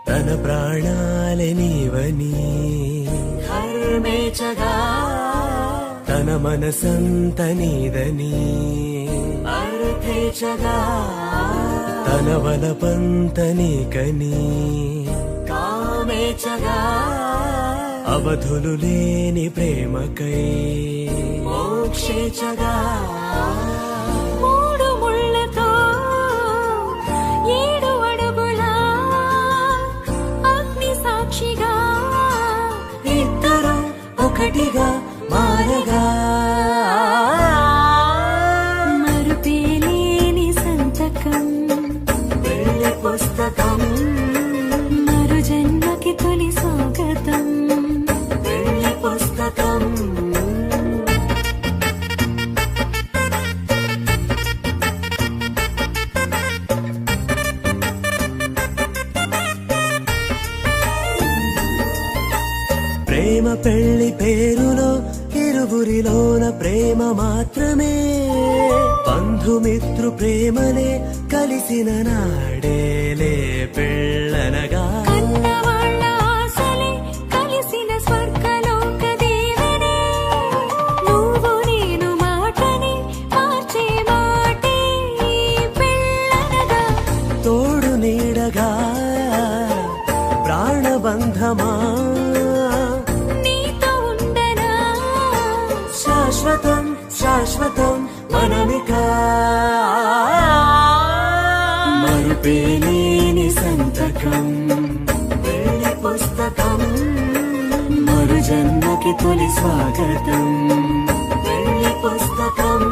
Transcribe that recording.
తన ప్రాణాలే నీవని హర్మేచగా తన మనసంత నీదని అర్థేచగా తన వలపంత నీకని కామేచగా అవధులు లేని ప్రేమకై మోక్షేచగా మూడు ముళ్ళతో 7 అడుగుల అగ్ని సాక్షిగా ఇద్దరు ఒకటిగా మారగా మరుపేలేని సంతకం పెళ్లి పుస్తకం మరు జన్మకి తొలి స్వాగతం పెళ్లి పుస్తకం ప్రేమ పెళ్లి పేరులో ఇరువురిలోన ప్రేమ మాత్రమే బంధుమిత్రు ప్రేమలే కలిసిన నాడేలే పెళ్ళనగా కన్నవాళ్ళ ఆశలే కలిసిన స్వర్గలోక దేవనే నువ్వు నేను మాటని మార్చే మాటే పెళ్ళనగా తోడు నీడగా ప్రాణబంధమా నీతో ఉండనా శాశ్వతం శాశ్వతం మనమిక మరుపేలేని సంతకం పెళ్లి పుస్తకం మరు జన్మకి తొలి స్వాగతం పెళ్లి పుస్తకం